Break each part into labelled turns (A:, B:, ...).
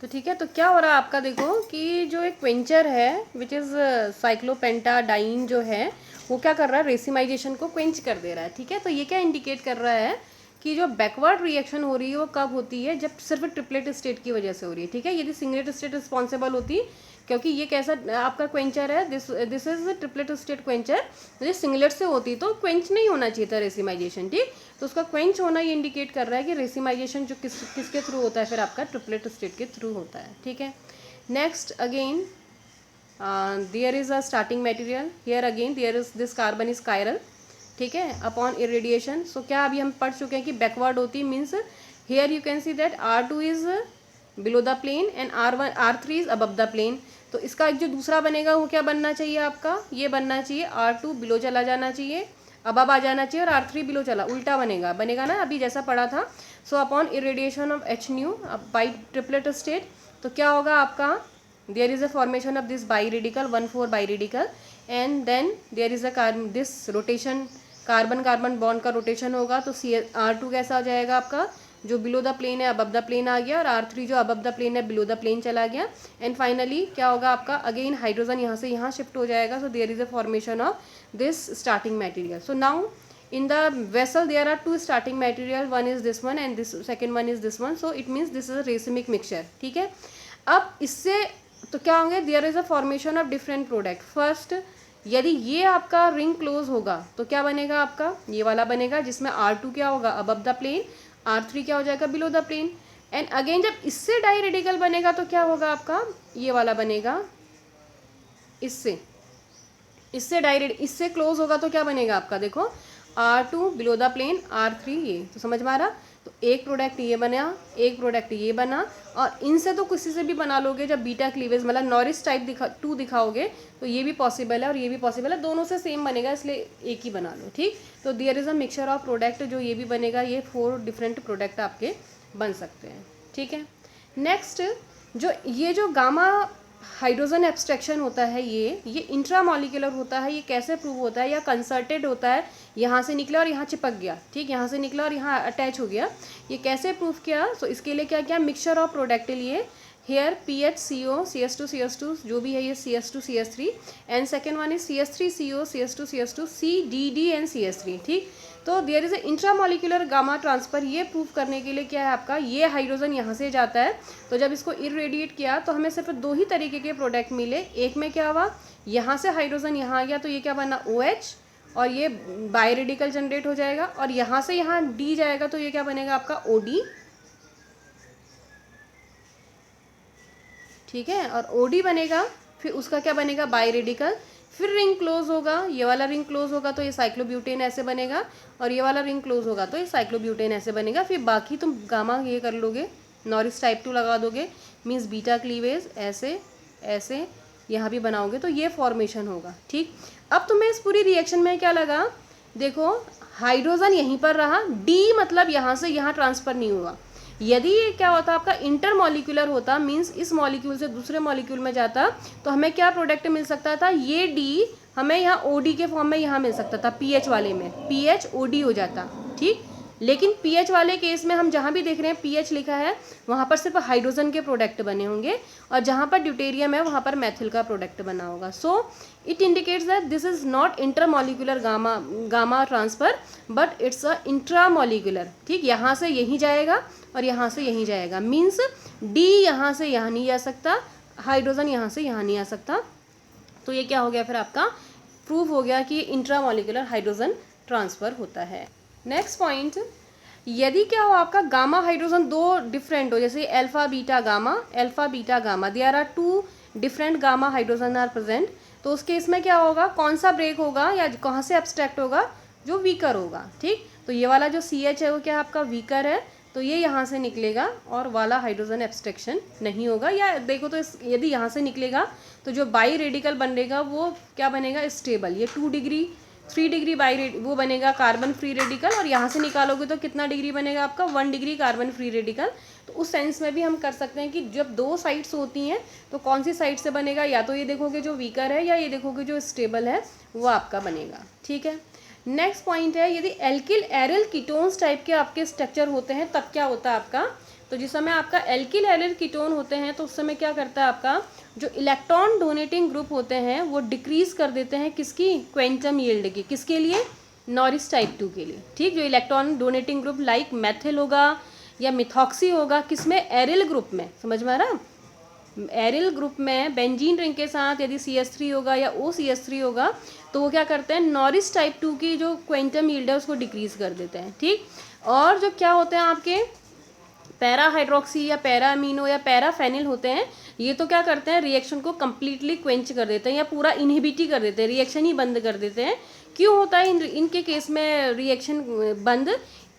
A: तो ठीक है, तो क्या हो रहा है आपका, देखो कि जो एक क्वेंचर है विच इज़ साइक्लोपेंटाडाइन जो है वो क्या कर रहा है, रेसिमाइजेशन को क्वेंच कर दे रहा है। ठीक है, तो ये क्या इंडिकेट कर रहा है कि जो बैकवर्ड रिएक्शन हो रही है वो कब होती है, जब सिर्फ ट्रिपलेट स्टेट की वजह से हो रही है। ठीक है, यदि सिंगलेट स्टेट रिस्पॉन्सिबल होती, क्योंकि ये कैसा आपका क्वेंचर है, this is triplet state Quencher, यदि सिंगलेट से होती तो क्वेंच नहीं होना चाहिए था रेसिमाइजेशन। ठीक, तो उसका क्वेंच होना ये इंडिकेट कर रहा है कि रेसिमाइजेशन जो किसके थ्रू होता है, फिर आपका ट्रिपलेट स्टेट के थ्रू होता है। ठीक है, next again there is a starting material, here again there is this carbon is chiral. ठीक है, अपॉन इरेडिएशन, सो क्या अभी हम पढ़ चुके हैं कि बैकवर्ड होती means here you can see that R2 is below the plane and R3 is above the plane. तो इसका जो दूसरा बनेगा वो क्या बनना चाहिए आपका, ये बनना चाहिए R2 बिलो चला जाना चाहिए, अबव आ जाना चाहिए, और R3 बिलो चला, उल्टा बनेगा ना अभी जैसा पढ़ा था। So upon irradiation of H new by triplet state, तो क्या होगा आपका, there is a formation of this biradical 1,4 biradical and then there is a this rotation, carbon carbon bond का रोटेशन होगा, तो R2 कैसा हो जाएगा आपका, जो बिलो द प्लेन है अबव द प्लेन आ गया, और R3 जो अबव द प्लेन है बिलो द प्लेन चला गया। एंड फाइनली क्या होगा आपका, अगेन हाइड्रोजन यहाँ से यहाँ शिफ्ट हो जाएगा, so there is a formation of this starting material. So now in the vessel there are two starting material, one is this one and this second one is this one, so it means this is a racemic mixture। ठीक है, अब इससे तो क्या होंगे, there is a formation of different product. First, यदि ये आपका रिंग क्लोज होगा तो क्या बनेगा आपका, ये वाला बनेगा जिसमें R2 क्या होगा अबव द प्लेन, R3 क्या हो जाएगा below the plane. And again जब इससे डाई रेडिकल बनेगा तो क्या होगा आपका, ये वाला बनेगा, इससे डायरेक्ट इससे क्लोज होगा तो क्या बनेगा आपका, देखो R2 below the plane, R3 ये, तो समझ में आ रहा। तो एक प्रोडक्ट ये बना, एक प्रोडक्ट ये बना, और इनसे तो किसी से भी बना लोगे जब बीटा क्लीवेज मतलब नॉरिस टाइप 2 दिखाओगे तो ये भी पॉसिबल है और ये भी पॉसिबल है, दोनों से सेम बनेगा इसलिए एक ही बना लो। ठीक, तो there is a mixture of product, जो ये भी बनेगा, ये 4 डिफरेंट प्रोडक्ट आपके बन सकते हैं। ठीक है, नेक्स्ट जो ये जो गामा हाइड्रोजन एब्स्ट्रैक्शन होता है, ये इंट्रामॉलिक्यूलर होता है। ये कैसे प्रूव होता है, या कंसर्टेड होता है, यहाँ से निकला और यहाँ चिपक गया। ठीक, यहाँ से निकला और यहाँ अटैच हो गया। ये कैसे प्रूव किया, सो इसके लिए क्या किया, मिक्सचर ऑफ प्रोडक्ट लिए हेयर PHCO CS2 जो भी है ये CS2 CS3 and second one is CS3CO CS2 CS2 CDD and CS3। ठीक, तो there is a intramolecular gamma transfer. ये प्रूव करने के लिए क्या है आपका, ये हाइड्रोजन यहाँ से जाता है, तो जब इसको इरेडिएट किया तो हमें सिर्फ 2 ही तरीके के प्रोडक्ट मिले। एक में क्या हुआ, यहाँ से हाइड्रोजन यहाँ आ गया तो ये क्या बना OH, और ये बायरेडिकल जनरेट हो जाएगा, और यहाँ से यहाँ D जाएगा तो ये क्या बनेगा आपका OD। ठीक है, और OD बनेगा, फिर उसका क्या बनेगा बायरेडिकल, फिर रिंग क्लोज होगा, ये वाला रिंग क्लोज होगा तो ये साइक्लोब्यूटेन ऐसे बनेगा, और ये वाला रिंग क्लोज होगा तो ये साइक्लोब्यूटेन ऐसे बनेगा। फिर बाकी तुम गामा ये कर लोगे, नॉरिस टाइप 2 लगा दोगे, मीन्स बीटा क्लीवेज ऐसे ऐसे यहाँ भी बनाओगे तो ये फॉर्मेशन होगा। ठीक, अब तुम्हें इस पूरी रिएक्शन में क्या लगा, देखो हाइड्रोजन यहीं पर रहा, D मतलब यहाँ से यहाँ ट्रांसफर नहीं हुआ। यदि ये क्या होता आपका इंटरमॉलिक्यूलर होता, मीन्स इस मॉलिक्यूल से दूसरे मॉलिक्यूल में जाता, तो हमें क्या प्रोडक्ट मिल सकता था, ये D हमें यहाँ OD के फॉर्म में यहाँ मिल सकता था, PH वाले में PHOD हो जाता। ठीक, लेकिन PH वाले केस में हम जहाँ भी देख रहे हैं PH लिखा है वहाँ पर सिर्फ हाइड्रोजन के प्रोडक्ट बने होंगे, और जहाँ पर ड्यूटेरियम है वहाँ पर मैथिल का प्रोडक्ट बना होगा। So it indicates that this is not intermolecular gamma transfer but it's a intramolecular. ठीक, यहाँ से यहीं जाएगा और यहाँ से यहीं जाएगा, मीन्स D यहाँ से यहाँ नहीं जा सकता, हाइड्रोजन यहाँ से यहाँ नहीं आ सकता। तो ये क्या हो गया, फिर आपका प्रूव हो गया कि इंट्रामॉलिक्यूलर हाइड्रोजन ट्रांसफ़र होता है। नेक्स्ट पॉइंट, यदि क्या हो आपका गामा हाइड्रोजन 2 डिफरेंट हो, जैसे alpha beta gamma, there are 2 different gamma hydrogen are present, तो उस केस में क्या होगा, कौन सा ब्रेक होगा या कहाँ से एब्स्ट्रैक्ट होगा, जो वीकर होगा। ठीक, तो ये वाला जो CH है वो क्या आपका वीकर है, तो ये यहाँ से निकलेगा और वाला हाइड्रोजन एब्स्ट्रैक्शन नहीं होगा। या देखो तो यदि यहाँ से निकलेगा तो जो बाई रेडिकल बनेगा वो क्या बनेगा, स्टेबल, ये 2 डिग्री 3 डिग्री वो बनेगा कार्बन फ्री रेडिकल, और यहाँ से निकालोगे तो कितना डिग्री बनेगा आपका 1 डिग्री कार्बन फ्री रेडिकल। तो उस सेंस में भी हम कर सकते हैं कि जब 2 साइड्स होती हैं तो कौन सी साइड से बनेगा, या तो ये देखोगे जो वीकर है या ये देखोगे जो स्टेबल है वो आपका बनेगा। ठीक है, नेक्स्ट पॉइंट है, यदि एल्किल एरिल कीटोन्स टाइप के आपके स्ट्रक्चर होते हैं तब क्या होता है आपका, तो जिस समय आपका एल्किल हैलाइड कीटोन होते हैं तो उस समय क्या करता है, आपका जो इलेक्ट्रॉन डोनेटिंग ग्रुप होते हैं वो डिक्रीज कर देते हैं किसकी, क्वांटम यील्ड की, किसके लिए, नॉरिस टाइप 2 के लिए। ठीक, जो electron donating group like methyl होगा या मिथॉक्सी होगा, किसमें, एरिल ग्रुप में, समझ में आ रहा, एरिल ग्रुप में बेंजीन रिंग के साथ यदि CH3 होगा या OCH3 होगा तो वो क्या करते हैं, नॉरिस टाइप 2 की जो क्वांटम यील्ड है उसको डिक्रीज कर देते हैं। ठीक, और जो क्या होते हैं आपके पैरा हाइड्रोक्सी या पैरा अमीनो या पैरा फेनिल होते हैं, ये तो क्या करते हैं, रिएक्शन को कम्प्लीटली क्वेंच कर देते हैं या पूरा इनहिबिट ही कर देते हैं, रिएक्शन ही बंद कर देते हैं। क्यों होता है इनके केस में रिएक्शन बंद,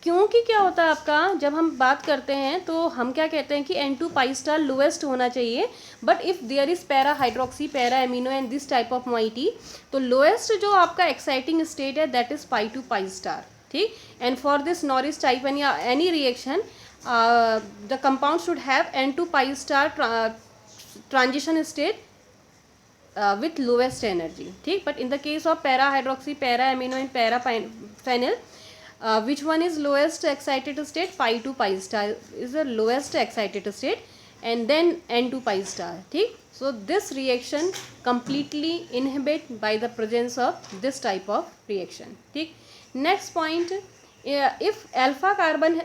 A: क्योंकि क्या होता है आपका, जब हम बात करते हैं तो हम क्या कहते हैं कि N2 पाई स्टार लोएस्ट होना चाहिए, but if there is para hydroxy, para amino and this type of moiety, तो लोएस्ट जो आपका एक्साइटिंग स्टेट है दैट इज π2 पाई स्टार। ठीक, and for this Norrish type and या any reaction the compound should have N2 pi star transition state with lowest energy. ठीक, but in the case of para hydroxy, para amino and para phenyl, which one is lowest excited state, π2 pi star is the lowest excited state and then N2 pi star. ठीक, so this reaction completely inhibit by the presence of this type of reaction. ठीक, next point, if alpha carbon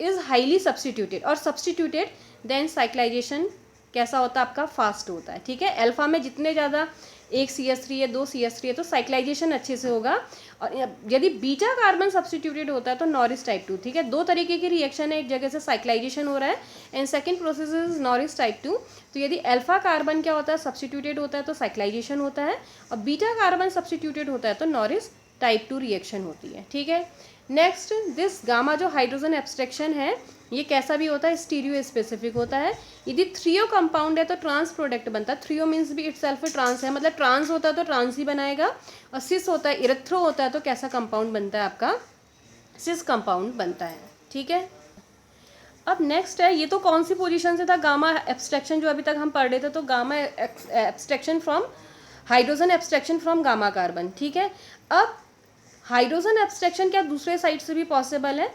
A: is highly substituted और substituted then cyclisation कैसा होता है आपका, fast होता है। ठीक है, अल्फा में जितने ज़्यादा एक CH3 है, 2 CH3 है तो साइक्लाइजेशन अच्छे से होगा, और यदि बीटा कार्बन सब्सटीट्यूटेड होता है तो नॉरिस टाइप 2। ठीक है, दो तरीके की रिएक्शन है, एक जगह से साइक्लाइजेशन हो रहा है and second process is Norris type 2। तो यदि अल्फा कार्बन क्या होता है, सब्सटीट्यूटेड होता है तो साइक्लाइजेशन होता है, और बीटा कार्बन सब्सटीट्यूटेड होता है तो नॉरिस टाइप 2 रिएक्शन होती है। ठीक है, नेक्स्ट दिस गामा जो हाइड्रोजन एब्स्ट्रैक्शन है ये कैसा भी होता है, स्टीरियो स्पेसिफिक होता है। यदि थ्रियो कंपाउंड है तो ट्रांस प्रोडक्ट बनता है, थ्रियो मीन्स भी इटसेल्फ ट्रांस है, मतलब ट्रांस होता है तो ट्रांस ही बनाएगा, और सिस होता है, इरेथ्रो होता है तो कैसा कंपाउंड बनता है आपका, सिस कंपाउंड बनता है। ठीक है, अब नेक्स्ट है, ये तो कौन सी पोजीशन से था, गामा एब्स्ट्रैक्शन जो अभी तक हम पढ़ रहे थे, तो gamma abstraction from hydrogen abstraction from gamma carbon. ठीक है, अब हाइड्रोजन एब्स्ट्रैक्शन क्या दूसरे साइड से भी पॉसिबल है,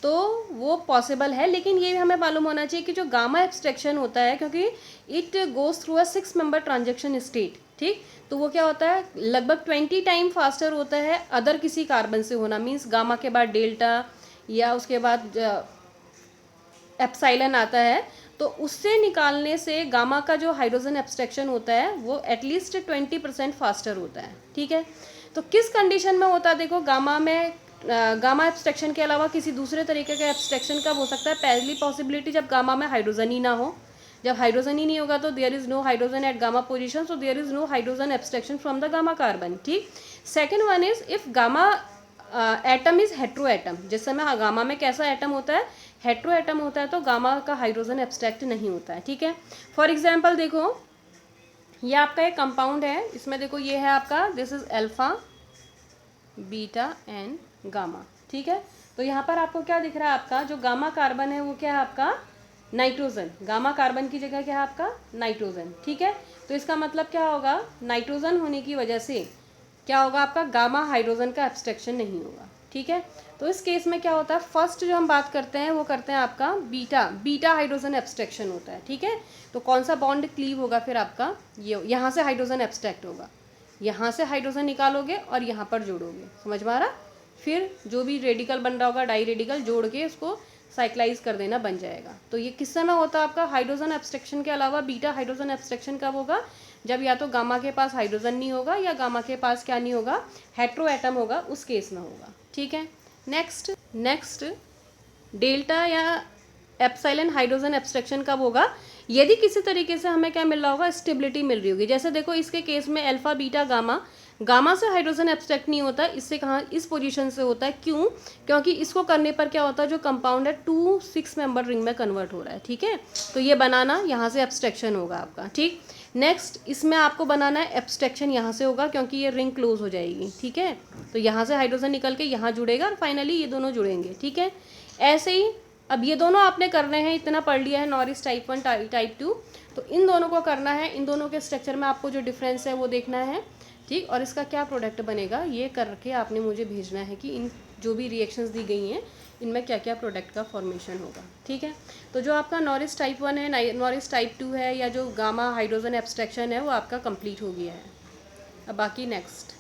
A: तो वो पॉसिबल है, लेकिन ये हमें मालूम होना चाहिए कि जो गामा एब्स्ट्रैक्शन होता है, क्योंकि it goes through a 6 member transaction state. ठीक, तो वो क्या होता है, लगभग 20 टाइम फास्टर होता है अदर किसी कार्बन से होना, मीन्स गामा के बाद डेल्टा या उसके बाद एप्सिलॉन आता है, तो उससे निकालने से गामा का जो हाइड्रोजन एब्स्ट्रैक्शन होता है वो एटलीस्ट 20% फास्टर होता है। ठीक है, तो किस कंडीशन में होता है, देखो गामा में गामा एब्स्ट्रैक्शन के अलावा किसी दूसरे तरीके का एब्स्ट्रैक्शन कब हो सकता है, पहली पॉसिबिलिटी जब गामा में हाइड्रोजन ही ना हो, जब हाइड्रोजन ही नहीं होगा तो there is no hydrogen at gamma position, so there is no hydrogen abstraction from the gamma carbon. ठीक, second one is if gamma atom is hetero atom, जिस समय गामा में कैसा एटम होता है, हेट्रो एटम होता है तो गामा का हाइड्रोजन एब्स्ट्रैक्ट नहीं होता है। ठीक है, फॉर एग्जाम्पल देखो ये आपका एक कंपाउंड है, इसमें देखो ये है आपका, this is alpha beta and gamma. ठीक है, तो यहाँ पर आपको क्या दिख रहा है, आपका जो गामा कार्बन है वो क्या है आपका, नाइट्रोजन, गामा कार्बन की जगह क्या है आपका, नाइट्रोजन। ठीक है, तो इसका मतलब क्या होगा, नाइट्रोजन होने की वजह से क्या होगा आपका, गामा हाइड्रोजन का एब्स्ट्रैक्शन नहीं होगा। ठीक है, तो इस केस में क्या होता है, फर्स्ट जो हम बात करते हैं वो करते हैं आपका बीटा हाइड्रोजन एब्स्ट्रैक्शन होता है। ठीक है, तो कौन सा बॉन्ड क्लीव होगा फिर आपका, ये यहाँ से हाइड्रोजन एब्स्ट्रैक्ट होगा, यहाँ से हाइड्रोजन निकालोगे और यहाँ पर जोड़ोगे, समझ में आ रहा, फिर जो भी रेडिकल बन रहा होगा डाई रेडिकल जोड़ के उसको साइक्लाइज कर देना बन जाएगा। तो ये किस समय होता है आपका, हाइड्रोजन एब्स्ट्रैक्शन के अलावा बीटा हाइड्रोजन एब्स्ट्रैक्शन कब होगा, जब या तो गामा के पास हाइड्रोजन नहीं होगा या गामा के पास क्या नहीं होगा, हेट्रो एटम होगा, उस केस में होगा। ठीक है, नेक्स्ट डेल्टा या एप्सिलॉन हाइड्रोजन एब्स्ट्रैक्शन कब होगा, यदि किसी तरीके से हमें क्या मिल रहा होगा, स्टेबिलिटी मिल रही होगी। जैसे देखो इसके केस में अल्फा बीटा गामा से हाइड्रोजन एब्स्ट्रैक्ट नहीं होता, इससे कहाँ, इस पोजीशन से होता है। क्यों, क्योंकि इसको करने पर क्या होता है, जो कंपाउंड है 2-6 मेंबर रिंग में कन्वर्ट हो रहा है। ठीक है, तो ये बनाना यहाँ से एब्स्ट्रैक्शन होगा आपका। ठीक, नेक्स्ट इसमें आपको बनाना है एब्स्ट्रैक्शन यहाँ से होगा क्योंकि ये रिंग क्लोज हो जाएगी। ठीक है, तो यहाँ से हाइड्रोजन निकल के यहाँ जुड़ेगा और फाइनली ये दोनों जुड़ेंगे। ठीक है, ऐसे ही अब ये दोनों आपने करने हैं, इतना पढ़ लिया है नॉरिस टाइप 1 टाइप 2, तो इन दोनों को करना है, इन दोनों के स्ट्रक्चर में आपको जो डिफरेंस है वो देखना है। ठीक, और इसका क्या प्रोडक्ट बनेगा ये करके आपने मुझे भेजना है कि इन जो भी रिएक्शंस दी गई हैं इनमें क्या क्या प्रोडक्ट का फॉर्मेशन होगा। ठीक है, तो जो आपका नॉरिस टाइप 1 है, नॉरिस टाइप 2 है, या जो गामा हाइड्रोजन एब्स्ट्रैक्शन है, वो आपका कंप्लीट हो गया है। अब बाकी नेक्स्ट